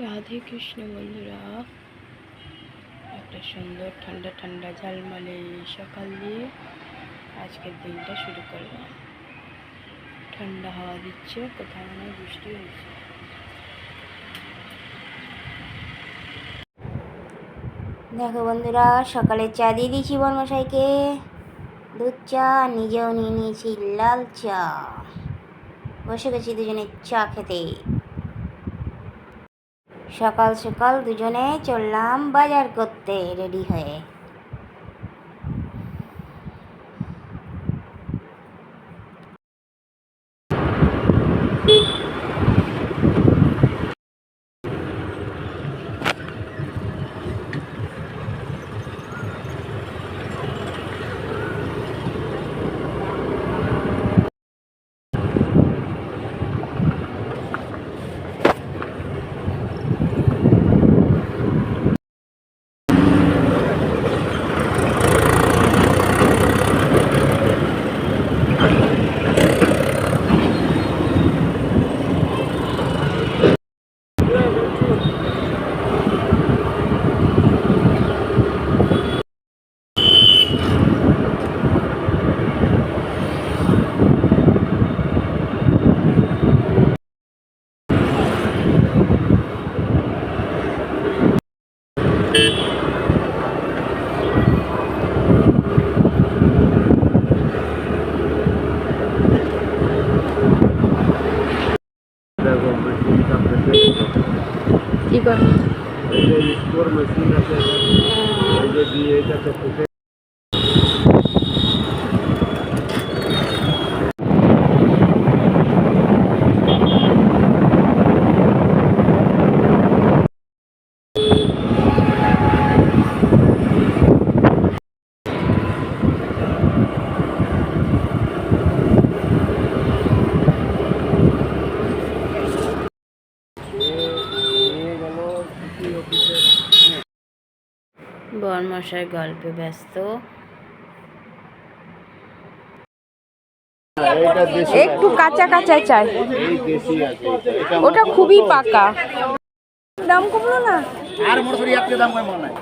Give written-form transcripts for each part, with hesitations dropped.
রাধে কৃষ্ণ বন্ধুরা, একটা সুন্দর ঠান্ডা ঠান্ডা ঝালমালে সকাল দিয়ে আজকের দিনটা শুরু করলাম। ঠান্ডা হাওয়া দিচ্ছে, কোথাও মনে হয় বৃষ্টি হয়েছে। দেখো বন্ধুরা, সকালে চা দিয়ে দিয়েছি বর্মশাইকে, দুধ চা, নিজেও নিয়ে নিয়েছি লাল চা। বসে গেছি দুজনে চা খেতে। সকাল সকাল দুজনে চললাম বাজার করতে রেডি হয়ে। কি করে স্টোর মেশিন আছে, দিয়ে এটা করতে বর্মশাই গল্পে ব্যস্ত। একটু কাঁচা কাঁচা চাই, ওটা খুবই পাকা। দাম কমলো না আর মোটরসাইকেল আপনি দাম কম নাই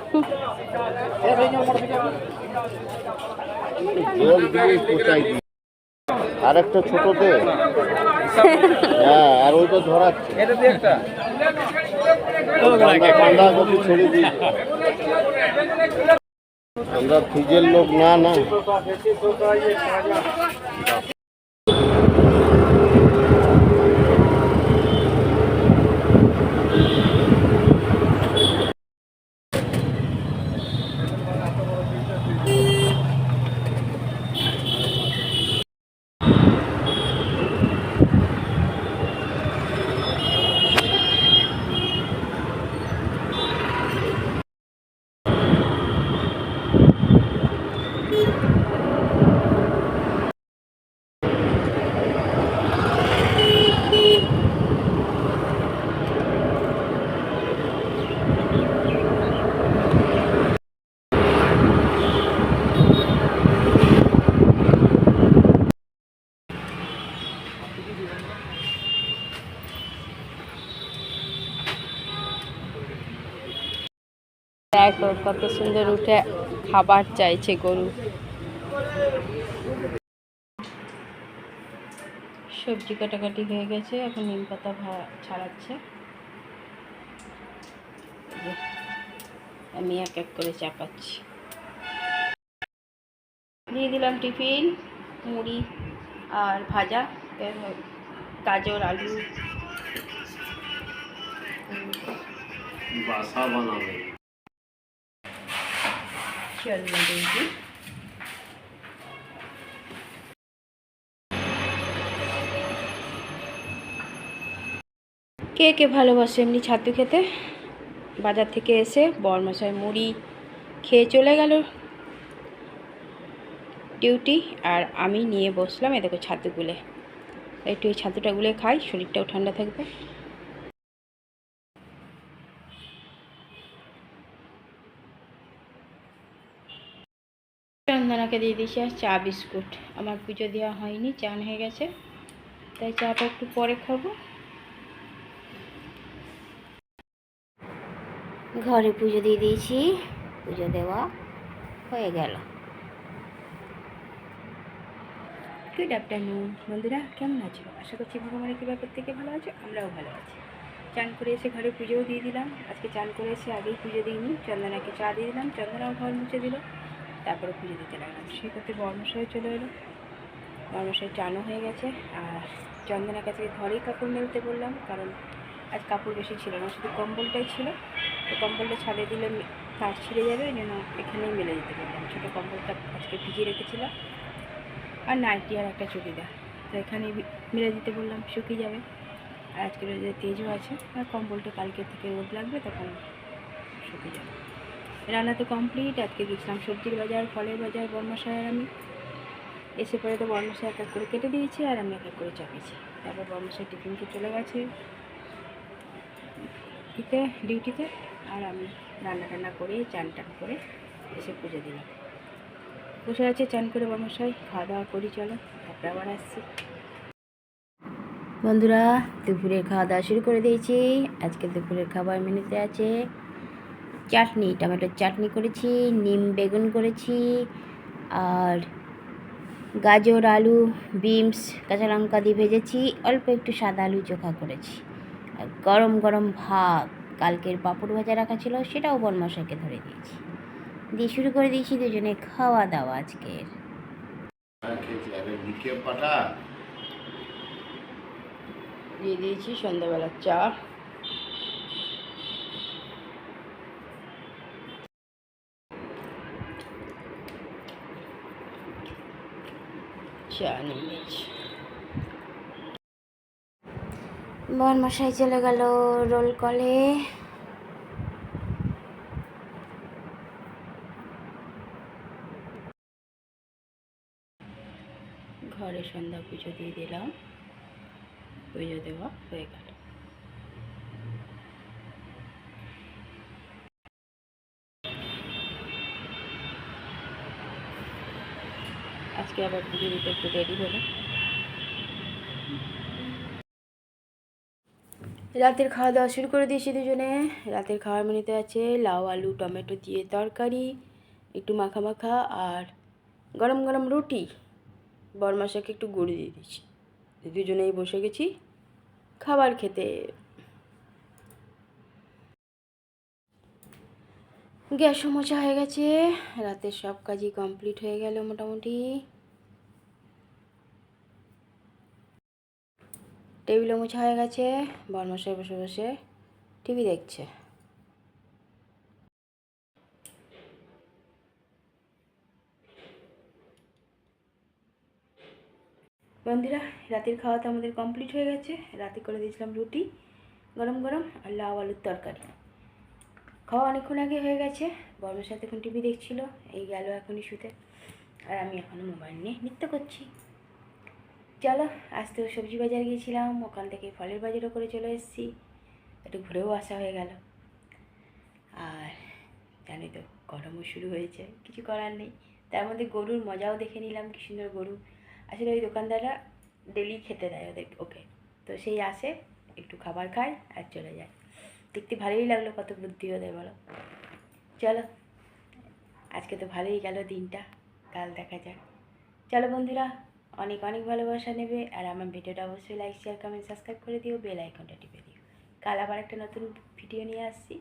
জল দিয়ে কোচাই দি আর একটা ছোটতে হ্যাঁ, আর ওইটা ধরাচ্ছে এটা দিয়ে একটা ঠান্ডা কপি ছেড়ে দিই। আমরা ফ্রিজের লোক না না। দেখো কত সুন্দর উঠে খাবার চাইছে গরু। সবজি কাটাকাটি হয়ে গেছে, এখন নিম পাতা ছাড়াচ্ছে। আমি এক এক করে চাপাচ্ছি। দিয়ে দিলাম টিফিন, মুড়ি আর ভাজা, গাজর আলু। বাসা বানাবে চল না দেখি। কে কে ভালোবাসে এমনি ছাতু খেতে? বাজার থেকে এসে বরমশাই মুড়ি খেয়ে চলে গেল ডিউটি, আর আমি নিয়ে বসলাম এ দেখো ছাতু গুলে। একটু এই ছাতুটা গুলে খাই, শরীরটাও ঠান্ডা থাকবে। চন্দনাকে দিয়ে দিয়েছি আর চা বিস্কুট। আমার পুজো দেওয়া হয়নি, চান হয়ে গেছে, তাই চাটা একটু পরে খাবো। ঘরে পুজো দিয়ে দিয়েছি, পুজো দেওয়া হয়ে গেল। গুড আফটারনুন বন্ধুরা, কেমন আছো? আশা করছি ভগবানের কৃপার থেকে ভালো আছো, আমরাও ভালো আছি। চান করে এসে ঘরে পুজোও দিয়ে দিলাম। আজকে চান করে এসে আগেই পুজো দিইনি, চন্দনাকে চা দিয়ে দিলাম, চন্দনাও ঘর মুছে দিল, তারপরে পুজো দিতে লাগলাম। সেই করতে বর্মশাই চলে এলো, বর্মশাই চানও হয়ে গেছে। আর চন্দনার কাছে ঘরেই কাপড় মেলতে বললাম, কারণ আজ কাপড় বেশি ছিল না, শুধু কম্বলটাই ছিল। তো কম্বলটা ছাড়ে দিলে তার ছিঁড়ে যাবে, ওই জন্য এখানেই মেলে দিতে বললাম। ছোটো কম্বলটা আজকে ভিজিয়ে রেখেছিলাম, আর নাইটি আর একটা চুড়িদার, তো এখানে মেলে দিতে বললাম, শুকিয়ে যাবে। আর আজকে রোদের তেজও আছে, আর কম্বলটা কালকে থেকে রোদ লাগবে, তখন শুকিয়ে যাবে। রান্না তো কমপ্লিট। আজকে গেছিলাম সবজির বাজার, ফলের বাজার, বর্মশাই আর আমি। এসে পরে তো বর্মশাই এক এক করে কেটে দিয়েছি, আর আমি এক এক করে চাপিয়েছি। তারপর বর্মশাই টিফিনকে চলে গেছে ডিউটিতে, আর আমি রান্না টান্না করে চান টান করে এসে পুজো দিলাম। বসে আছে চান করে বর্মশাই, খাওয়া দাওয়া করি, চলো তারপরে আবার আসছি। বন্ধুরা, দুপুরের খাওয়া দাওয়া শুরু করে দিয়েছি। আজকে দুপুরের খাবার মেনুতে আছে চাটনি, টমেটোর চাটনি করেছি, নিম বেগুন করেছি, আর গাজর, আলু, বিনস, কাঁচা লঙ্কা দিয়ে ভেজেছি, অল্প একটু সাদা আলু চোখা করেছি, আর গরম গরম ভাত। কালকের পাঁপড় ভাজা রাখা ছিল, সেটাও বর্মশাইকে ধরে দিয়েছি, দিয়ে শুরু করে দিয়েছি দুজনে খাওয়া দাওয়া আজকের। দিয়ে দিয়েছি সন্ধ্যাবেলার চা। চা নিয়ে নিয়েছি। বর্মশাই চলে গেল রোল কলে। ঘরে সন্ধ্যা পুজো দিয়ে দিলাম, পুজো দেওয়া হয়ে গেল। আজকে আবার পুজো দিতে একটু দেরি হলো। রাতের খাওয়া দাওয়া শুরু করে দিয়েছি দুজনে। রাতের খাওয়ার মেনুতে আছে লাউ, আলু, টমেটো দিয়ে তরকারি, একটু মাখা মাখা, আর গরম গরম রুটি। বরমাসাকে একটু গুঁড়ি দিয়ে দিচ্ছি। দুজনেই বসে গেছি খাবার খেতে। গ্যাসও মোছা হয়ে গেছে, রাতের সব কাজই কমপ্লিট হয়ে গেল মোটামুটি। টেবিলও মোছা হয়ে গেছে, বরমশাই বসে বসে টিভি দেখছে। বন্ধুরা, রাতের খাওয়া তো আমাদের কমপ্লিট হয়ে গেছে। রাতে করে দিয়েছিলাম রুটি গরম গরম, আর লাউ আলুর তরকারি। খাওয়া অনেকক্ষণ আগে হয়ে গেছে। বর্মশাই সাথে এখন টিভি দেখছিল, এই গেল এখনই শুতে, আর আমি এখনও মোবাইল নিয়ে নৃত্য করছি। চলো, আজ তো সবজি বাজার গিয়েছিলাম, ওখান থেকে ফলের বাজারও করে চলে এসেছি, একটু ঘুরেও আসা হয়ে গেল। আর জানি তো গরমও শুরু হয়েছে, কিছু করার নেই। তার মধ্যে গরুর মজাও দেখে নিলাম, কি সুন্দর গরু। আসলে ওই দোকানদাররা ডেলি খেতে দেয় ওকে, তো সেই আসে, একটু খাবার খায় আর চলে যায়। দেখতে ভালোই লাগলো, কত বুদ্ধি ওদের বলো। চলো, আজকে তো ভালোই গেল দিনটা, কাল দেখা যাক। চলো বন্ধুরা, অনেক অনেক ভালোবাসা নেবে, আর আমার ভিডিওটা অবশ্যই লাইক, শেয়ার, কমেন্ট, সাবস্ক্রাইব করে দিও, বেল আইকনটা টিপে দিও। কাল আবার একটা নতুন ভিডিও নিয়ে আসছি।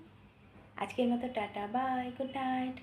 আজকের মতো টাটা, বাই, গুড নাইট।